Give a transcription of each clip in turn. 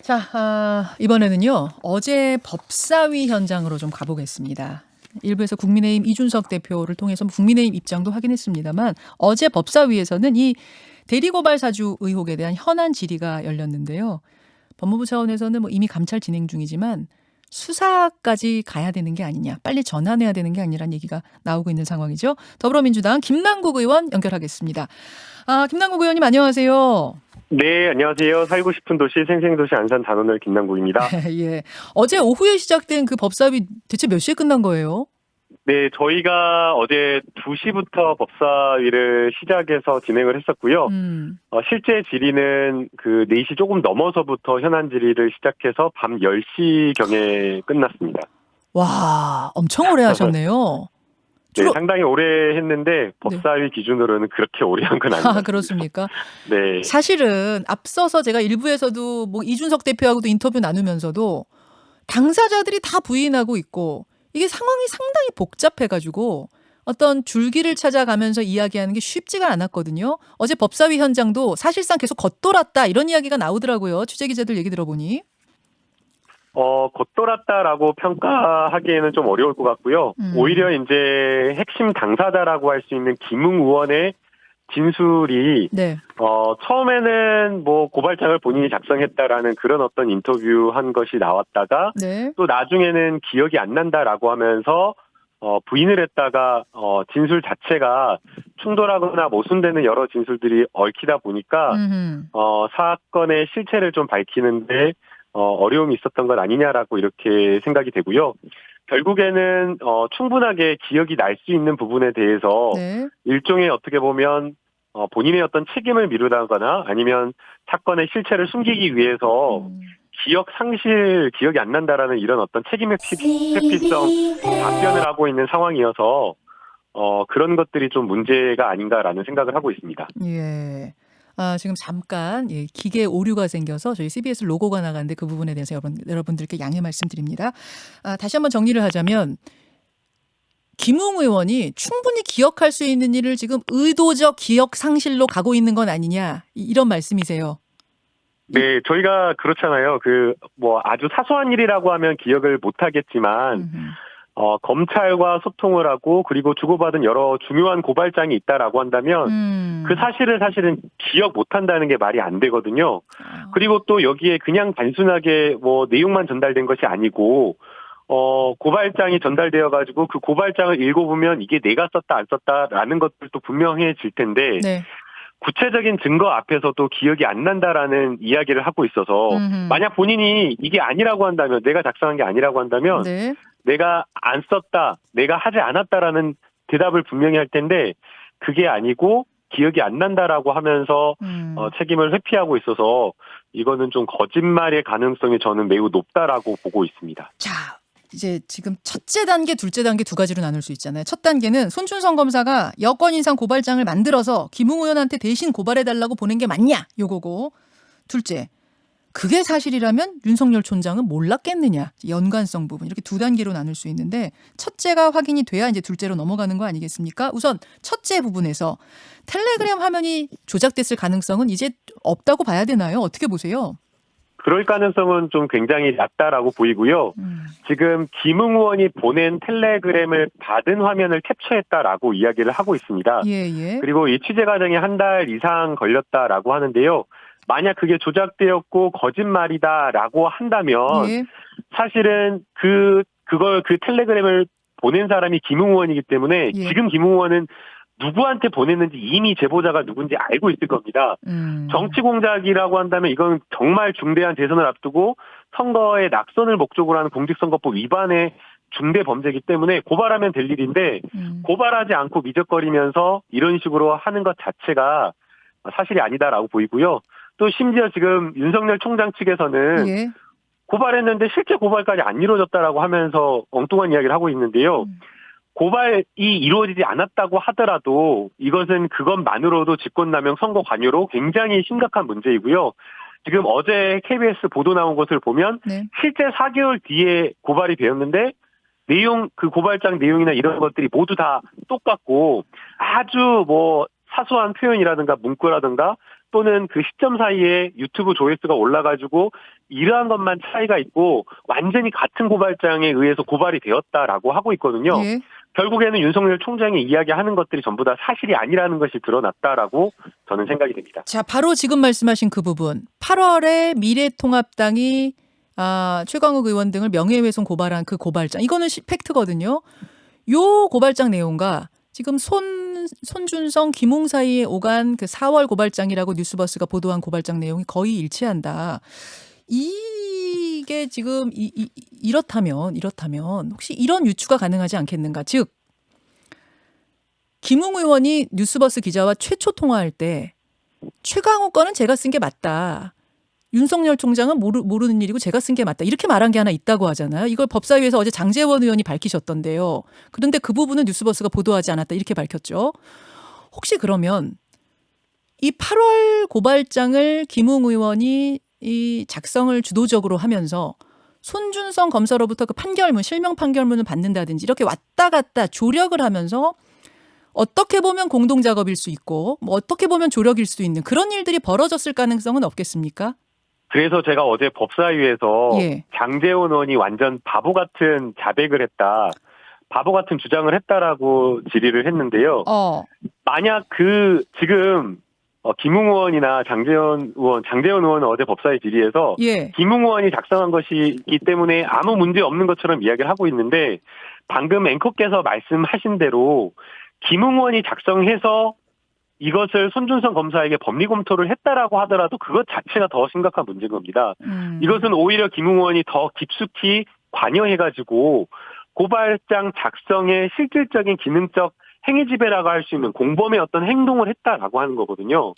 자, 이번에는요. 어제 법사위 현장으로 좀 가보겠습니다. 일부에서 국민의힘 이준석 대표를 통해서 국민의힘 입장도 확인했습니다만 어제 법사위에서는 이 대리고발 사주 의혹에 대한 현안 질의가 열렸는데요. 법무부 차원에서는 이미 감찰 진행 중이지만 수사까지 가야 되는 게 아니냐, 빨리 전환해야 되는 게 아니라는 얘기가 나오고 있는 상황이죠. 더불어민주당 김남국 의원 연결하겠습니다. 김남국 의원님 안녕하세요. 네, 안녕하세요. 살고 싶은 도시 생생도시 안산 단원을 김남국입니다. 예. 어제 오후에 시작된 그 법사위 대체 몇 시에 끝난 거예요? 네, 저희가 어제 2시부터 법사위를 시작해서 진행을 했었고요. 실제 질의는 그 4시 조금 넘어서부터 현안 질의를 시작해서 밤 10시경에 끝났습니다. 와, 엄청 오래 하셨네요. 네, 상당히 오래 했는데 법사위 기준으로는 그렇게 오래 한 건 아닙니다. 그렇습니까? 네. 사실은 앞서서 제가 일부에서도 이준석 대표하고도 인터뷰 나누면서도 당사자들이 다 부인하고 있고 이게 상황이 상당히 복잡해가지고 어떤 줄기를 찾아가면서 이야기하는 게 쉽지가 않았거든요. 어제 법사위 현장도 사실상 계속 겉돌았다 이런 이야기가 나오더라고요. 취재기자들 얘기 들어보니. 겉돌았다라고 평가하기에는 좀 어려울 것 같고요. 오히려 이제 핵심 당사자라고 할 수 있는 김웅 의원의 진술이 처음에는 고발장을 본인이 작성했다라는 그런 어떤 인터뷰한 것이 나왔다가 또 나중에는 기억이 안 난다라고 하면서 부인을 했다가 진술 자체가 충돌하거나 모순되는 여러 진술들이 얽히다 보니까 사건의 실체를 좀 밝히는데 어려움이 있었던 것 아니냐라고 이렇게 생각이 되고요. 결국에는 충분하게 기억이 날 수 있는 부분에 대해서 일종의 어떻게 보면 본인의 어떤 책임을 미루다거나 아니면 사건의 실체를 숨기기 위해서 기억이 안 난다라는 이런 어떤 책임 회피성 답변을 하고 있는 상황이어서 그런 것들이 좀 문제가 아닌가라는 생각을 하고 있습니다. 예. 지금 잠깐 기계 오류가 생겨서 저희 CBS 로고가 나가는데 그 부분에 대해서 여러분들께 양해 말씀드립니다. 다시 한번 정리를 하자면 김웅 의원이 충분히 기억할 수 있는 일을 지금 의도적 기억 상실로 가고 있는 건 아니냐 이런 말씀이세요. 네, 저희가 그렇잖아요. 아주 사소한 일이라고 하면 기억을 못 하겠지만 검찰과 소통을 하고 그리고 주고받은 여러 중요한 고발장이 있다라고 한다면 그 사실은 기억 못 한다는 게 말이 안 되거든요. 그리고 또 여기에 그냥 단순하게 내용만 전달된 것이 아니고 고발장이 전달되어 가지고 그 고발장을 읽어보면 이게 내가 썼다 안 썼다라는 것들도 분명해질 텐데 구체적인 증거 앞에서도 기억이 안 난다라는 이야기를 하고 있어서 만약 본인이 이게 아니라고 한다면 내가 작성한 게 아니라고 한다면 내가 안 썼다, 내가 하지 않았다라는 대답을 분명히 할 텐데 그게 아니고 기억이 안 난다라고 하면서 책임을 회피하고 있어서 이거는 좀 거짓말의 가능성이 저는 매우 높다라고 보고 있습니다. 자, 이제 지금 첫째 단계, 둘째 단계 두 가지로 나눌 수 있잖아요. 첫 단계는 손준성 검사가 여권 인상 고발장을 만들어서 김웅 의원한테 대신 고발해달라고 보낸 게 맞냐? 요거고. 둘째, 그게 사실이라면 윤석열 총장은 몰랐겠느냐? 연관성 부분 이렇게 두 단계로 나눌 수 있는데 첫째가 확인이 돼야 이제 둘째로 넘어가는 거 아니겠습니까? 우선 첫째 부분에서 텔레그램 화면이 조작됐을 가능성은 이제 없다고 봐야 되나요? 어떻게 보세요? 그럴 가능성은 좀 굉장히 낮다라고 보이고요. 지금 김웅 의원이 보낸 텔레그램을 받은 화면을 캡처했다라고 이야기를 하고 있습니다. 그리고 이 취재 과정이 한 달 이상 걸렸다라고 하는데요. 만약 그게 조작되었고 거짓말이다라고 한다면 사실은 그 텔레그램을 보낸 사람이 김웅 의원이기 때문에 지금 김웅 의원은 누구한테 보냈는지 이미 제보자가 누군지 알고 있을 겁니다. 정치 공작이라고 한다면 이건 정말 중대한 대선을 앞두고 선거에 낙선을 목적으로 하는 공직선거법 위반의 중대 범죄이기 때문에 고발하면 될 일인데 고발하지 않고 미적거리면서 이런 식으로 하는 것 자체가 사실이 아니다라고 보이고요. 또 심지어 지금 윤석열 총장 측에서는 고발했는데 실제 고발까지 안 이루어졌다라고 하면서 엉뚱한 이야기를 하고 있는데요. 고발이 이루어지지 않았다고 하더라도 이것은 그것만으로도 직권남용 선거 관여로 굉장히 심각한 문제이고요. 지금 어제 KBS 보도 나온 것을 보면 실제 4개월 뒤에 고발이 되었는데 그 고발장 내용이나 이런 것들이 모두 다 똑같고 아주 사소한 표현이라든가 문구라든가 또는 그 시점 사이에 유튜브 조회수가 올라가지고 이러한 것만 차이가 있고 완전히 같은 고발장에 의해서 고발이 되었다라고 하고 있거든요. 예. 결국에는 윤석열 총장이 이야기하는 것들이 전부 다 사실이 아니라는 것이 드러났다라고 저는 생각이 됩니다. 자, 바로 지금 말씀하신 그 부분. 8월에 미래통합당이 최광욱 의원 등을 명예훼손 고발한 그 고발장. 이거는 팩트거든요. 요 고발장 내용과 지금 손준성, 김웅 사이에 오간 그 4월 고발장이라고 뉴스버스가 보도한 고발장 내용이 거의 일치한다. 이게 지금 이렇다면 혹시 이런 유추가 가능하지 않겠는가? 즉 김웅 의원이 뉴스버스 기자와 최초 통화할 때 최강욱 거는 제가 쓴 게 맞다. 윤석열 총장은 모르는 일이고 제가 쓴 게 맞다. 이렇게 말한 게 하나 있다고 하잖아요. 이걸 법사위에서 어제 장제원 의원이 밝히셨던데요. 그런데 그 부분은 뉴스버스가 보도하지 않았다. 이렇게 밝혔죠. 혹시 그러면 이 8월 고발장을 김웅 의원이 이 작성을 주도적으로 하면서 손준성 검사로부터 그 판결문, 실명 판결문을 받는다든지 이렇게 왔다 갔다 조력을 하면서 어떻게 보면 공동작업일 수 있고 뭐 어떻게 보면 조력일 수도 있는 그런 일들이 벌어졌을 가능성은 없겠습니까? 그래서 제가 어제 법사위에서 예. 장제원 의원이 완전 바보 같은 자백을 했다. 바보 같은 주장을 했다라고 질의를 했는데요. 만약 지금 김웅 의원이나 장제원 의원은 어제 법사위 질의에서 예. 김웅 의원이 작성한 것이기 때문에 아무 문제 없는 것처럼 이야기를 하고 있는데 방금 앵커께서 말씀하신 대로 김웅 의원이 작성해서 이것을 손준성 검사에게 법리 검토를 했다라고 하더라도 그것 자체가 더 심각한 문제인 겁니다. 이것은 오히려 김웅 의원이 더 깊숙이 관여해가지고 고발장 작성의 실질적인 기능적 행위 지배라고 할 수 있는 공범의 어떤 행동을 했다라고 하는 거거든요.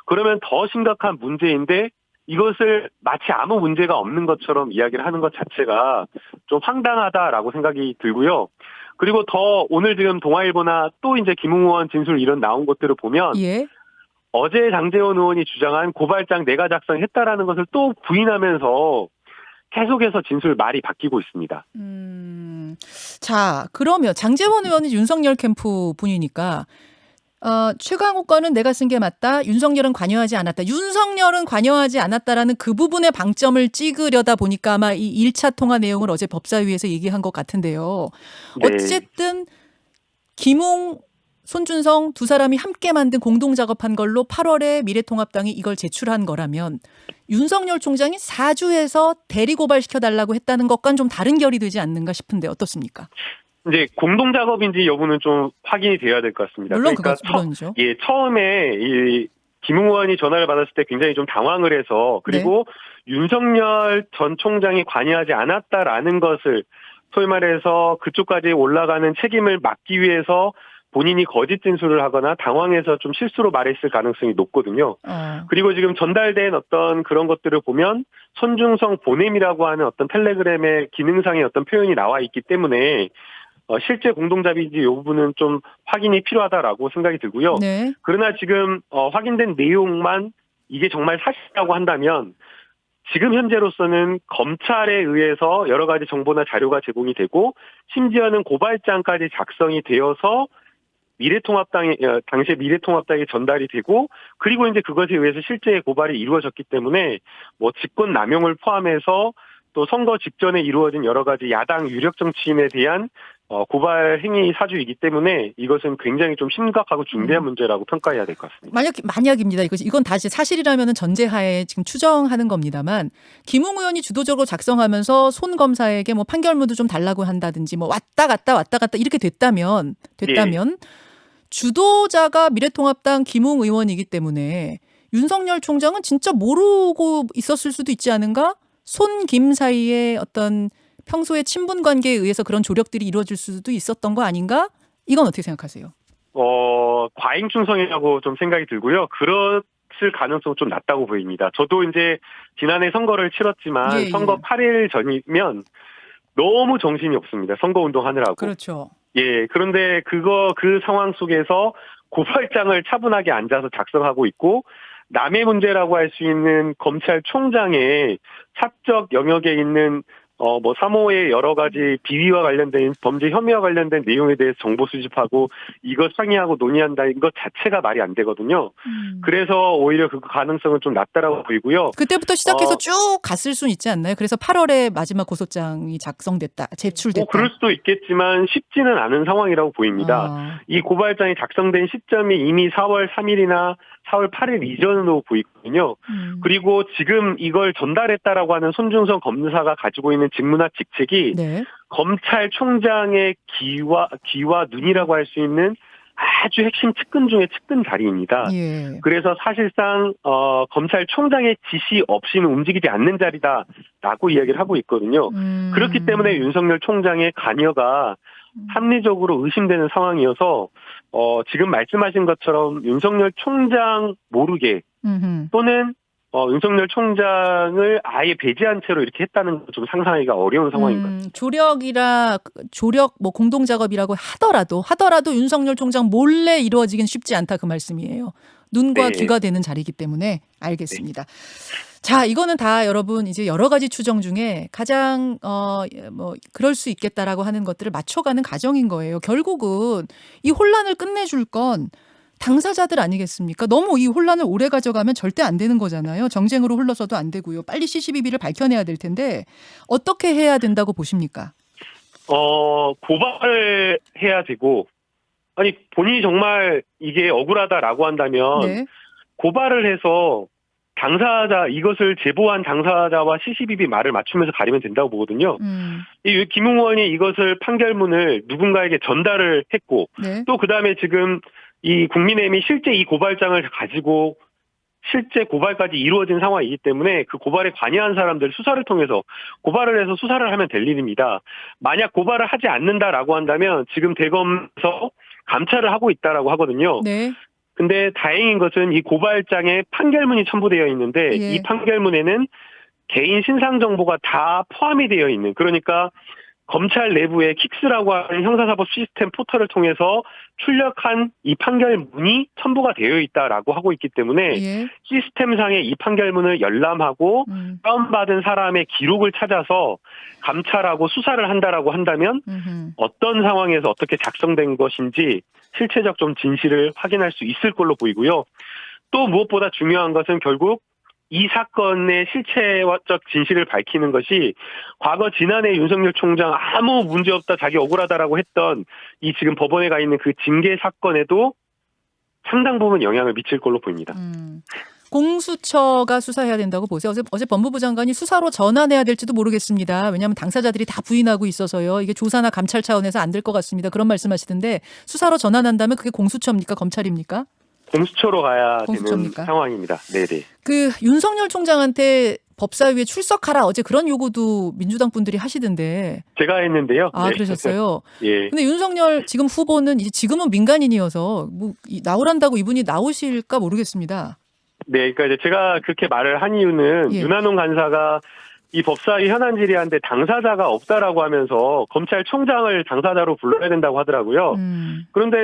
그러면 더 심각한 문제인데 이것을 마치 아무 문제가 없는 것처럼 이야기를 하는 것 자체가 좀 황당하다라고 생각이 들고요. 그리고 더 오늘 지금 동아일보나 또 이제 김웅 의원 진술 이런 나온 것들을 보면 예. 어제 장제원 의원이 주장한 고발장 내가 작성했다라는 것을 또 부인하면서 계속해서 진술 말이 바뀌고 있습니다. 자, 그러면 장제원 의원이 윤석열 캠프 분이니까 최강욱 거는 내가 쓴 게 맞다. 윤석열은 관여하지 않았다. 윤석열은 관여하지 않았다라는 그 부분에 방점을 찍으려다 보니까 아마 이 1차 통화 내용을 어제 법사위에서 얘기한 것 같은데요. 네. 어쨌든 김웅, 손준성 두 사람이 함께 만든 공동작업한 걸로 8월에 미래통합당이 이걸 제출한 거라면 윤석열 총장이 사주에서 대리고발시켜달라고 했다는 것과는 좀 다른 결이 되지 않는가 싶은데 어떻습니까? 이제 공동작업인지 여부는 좀 확인이 돼야 될 것 같습니다. 물론 그러니까 물론이죠. 처음에 이 김웅 의원이 전화를 받았을 때 굉장히 좀 당황을 해서 그리고 네. 윤석열 전 총장이 관여하지 않았다라는 것을 소위 말해서 그쪽까지 올라가는 책임을 막기 위해서 본인이 거짓 진술을 하거나 당황해서 좀 실수로 말했을 가능성이 높거든요. 그리고 지금 전달된 어떤 그런 것들을 보면 손준성 보냄이라고 하는 어떤 텔레그램의 기능상의 어떤 표현이 나와 있기 때문에 실제 공동작업인지 이 부분은 좀 확인이 필요하다라고 생각이 들고요. 네. 그러나 지금 확인된 내용만 이게 정말 사실이라고 한다면 지금 현재로서는 검찰에 의해서 여러 가지 정보나 자료가 제공이 되고 심지어는 고발장까지 작성이 되어서 당시에 미래통합당에 전달이 되고 그리고 이제 그것에 의해서 실제 고발이 이루어졌기 때문에 뭐 직권 남용을 포함해서 또 선거 직전에 이루어진 여러 가지 야당 유력 정치인에 대한 고발 행위 사주이기 때문에 이것은 굉장히 좀 심각하고 중대한 문제라고 평가해야 될 것 같습니다. 만약입니다. 이건 다시 사실이라면 전제하에 지금 추정하는 겁니다만 김웅 의원이 주도적으로 작성하면서 손 검사에게 뭐 판결문도 좀 달라고 한다든지 뭐 왔다 갔다 이렇게 됐다면 예. 주도자가 미래통합당 김웅 의원이기 때문에 윤석열 총장은 진짜 모르고 있었을 수도 있지 않은가? 손 김 사이에 어떤 평소의 친분 관계에 의해서 그런 조력들이 이루어질 수도 있었던 거 아닌가? 이건 어떻게 생각하세요? 과잉충성이라고 좀 생각이 들고요. 그랬을 가능성은 좀 낮다고 보입니다. 저도 이제 지난해 선거를 치렀지만 선거 8일 전이면 너무 정신이 없습니다. 선거운동 하느라고. 그렇죠. 예, 그런데 그 상황 속에서 고발장을 차분하게 앉아서 작성하고 있고 남의 문제라고 할 수 있는 검찰총장의 사적 영역에 있는 뭐 사모의 여러 가지 비위와 관련된 범죄 혐의와 관련된 내용에 대해서 정보 수집하고 이거 상의하고 논의한다 이것 자체가 말이 안 되거든요. 그래서 오히려 그 가능성은 좀 낮다라고 보이고요. 그때부터 시작해서 쭉 갔을 수는 있지 않나요? 그래서 8월에 마지막 고소장이 작성됐다, 제출됐다. 그럴 수도 있겠지만 쉽지는 않은 상황이라고 보입니다. 이 고발장이 작성된 시점이 이미 4월 3일이나 4월 8일 이전으로 보이거든요. 그리고 지금 이걸 전달했다라고 하는 손준성 검사가 가지고 있는 직무나 직책이 네. 검찰총장의 귀와 눈이라고 할 수 있는 아주 핵심 측근 중에 측근 자리입니다. 예. 그래서 사실상 검찰총장의 지시 없이는 움직이지 않는 자리다라고 이야기를 하고 있거든요. 그렇기 때문에 윤석열 총장의 관여가 합리적으로 의심되는 상황이어서 지금 말씀하신 것처럼 윤석열 총장 모르게 또는 윤석열 총장을 아예 배제한 채로 이렇게 했다는 건 좀 상상하기가 어려운 상황인 것 같습니다. 조력 뭐 공동 작업이라고 하더라도 윤석열 총장 몰래 이루어지긴 쉽지 않다 그 말씀이에요. 눈과 네. 귀가 되는 자리이기 때문에 알겠습니다. 네. 자, 이거는 다 여러분 이제 여러 가지 추정 중에 가장 뭐 그럴 수 있겠다라고 하는 것들을 맞춰가는 과정인 거예요. 결국은 이 혼란을 끝내줄 건 당사자들 아니겠습니까? 너무 이 혼란을 오래 가져가면 절대 안 되는 거잖아요. 정쟁으로 흘러서도 안 되고요. 빨리 CCBB를 밝혀내야 될 텐데 어떻게 해야 된다고 보십니까? 고발을 해야 되고 아니 본인이 정말 이게 억울하다라고 한다면 네. 고발을 해서 당사자 이것을 제보한 당사자와 CCBB 말을 맞추면서 가리면 된다고 보거든요. 이 김웅 의원이 이것을 판결문을 누군가에게 전달을 했고 네. 또 그다음에 지금 이 국민의힘이 실제 이 고발장을 가지고 실제 고발까지 이루어진 상황이기 때문에 그 고발에 관여한 사람들 수사를 통해서 고발을 해서 수사를 하면 될 일입니다. 만약 고발을 하지 않는다라고 한다면 지금 대검에서 감찰을 하고 있다라고 하거든요. 네. 근데 다행인 것은 이 고발장에 판결문이 첨부되어 있는데 예. 이 판결문에는 개인 신상 정보가 다 포함이 되어 있는 그러니까 검찰 내부의 킥스라고 하는 형사사법 시스템 포털을 통해서 출력한 이 판결문이 첨부가 되어 있다라고 하고 있기 때문에 예. 시스템상의 이 판결문을 열람하고 다운받은 사람의 기록을 찾아서 감찰하고 수사를 한다라고 한다면 어떤 상황에서 어떻게 작성된 것인지 실체적 좀 진실을 확인할 수 있을 걸로 보이고요. 또 무엇보다 중요한 것은 결국 이 사건의 실체적 진실을 밝히는 것이 과거 지난해 윤석열 총장 아무 문제없다 자기 억울하다라고 했던 이 지금 법원에 가 있는 그 징계 사건에도 상당 부분 영향을 미칠 걸로 보입니다. 공수처가 수사해야 된다고 보세요. 어제 법무부 장관이 수사로 전환해야 될지도 모르겠습니다. 왜냐하면 당사자들이 다 부인하고 있어서요. 이게 조사나 감찰 차원에서 안 될 것 같습니다. 그런 말씀하시던데 수사로 전환한다면 그게 공수처입니까? 검찰입니까? 공수처로 가야 되는 상황입니다. 네네. 그 윤석열 총장한테 법사위에 출석하라 어제 그런 요구도 민주당 분들이 하시던데. 제가 했는데요. 아 네. 그러셨어요. 예. 근데 윤석열 지금 후보는 이제 지금은 민간인이어서 뭐 나오란다고 이분이 나오실까 모르겠습니다. 네, 그러니까 이제 제가 그렇게 말을 한 이유는 예. 윤한홍 간사가 이 법사위 현안 질의하는데 당사자가 없다라고 하면서 검찰총장을 당사자로 불러야 된다고 하더라고요. 그런데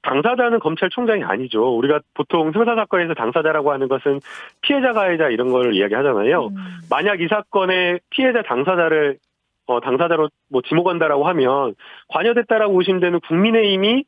당사자는 검찰총장이 아니죠. 우리가 보통 형사사건에서 당사자라고 하는 것은 피해자, 가해자 이런 걸 이야기하잖아요. 만약 이 사건의 피해자 당사자를 당사자로 뭐 지목한다라고 하면 관여됐다라고 의심되는 국민의힘이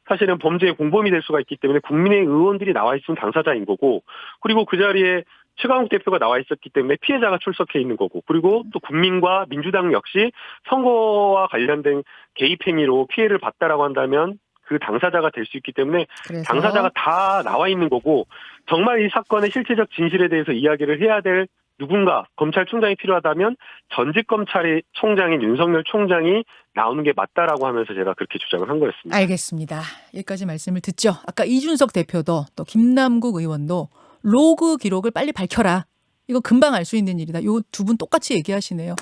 사실은 범죄의 공범이 될 수가 있기 때문에 국민의힘 의원들이 나와 있으면 당사자인 거고 그리고 그 자리에 최강욱 대표가 나와 있었기 때문에 피해자가 출석해 있는 거고 그리고 또 국민과 민주당 역시 선거와 관련된 개입 행위로 피해를 봤다라고 한다면 그 당사자가 될 수 있기 때문에 그래서? 당사자가 다 나와 있는 거고 정말 이 사건의 실체적 진실에 대해서 이야기를 해야 될 누군가 검찰총장이 필요하다면 전직 검찰의 총장인 윤석열 총장이 나오는 게 맞다라고 하면서 제가 그렇게 주장을 한 거였습니다. 알겠습니다. 여기까지 말씀을 듣죠. 아까 이준석 대표도 또 김남국 의원도 로그 기록을 빨리 밝혀라. 이거 금방 알 수 있는 일이다. 요 두 분 똑같이 얘기하시네요.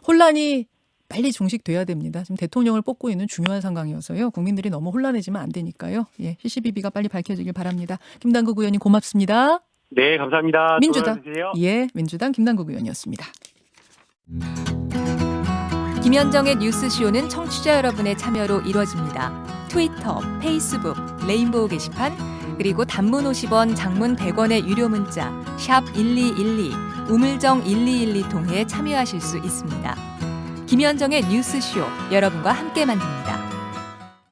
혼란이 빨리 종식돼야 됩니다. 지금 대통령을 뽑고 있는 중요한 상황이어서요. 국민들이 너무 혼란해지면 안 되니까요. 예, CCBB가 빨리 밝혀지길 바랍니다. 김남국 의원님 고맙습니다. 네, 감사합니다. 민주당. 예, 민주당 김남국 의원이었습니다. 김현정의 뉴스쇼는 청취자 여러분의 참여로 이루어집니다. 트위터, 페이스북, 레인보우 게시판, 그리고 단문 50원, 장문 100원의 유료 문자 샵 1212, 우물정 1212 통해 참여하실 수 있습니다. 김현정의 뉴스쇼 여러분과 함께 만듭니다.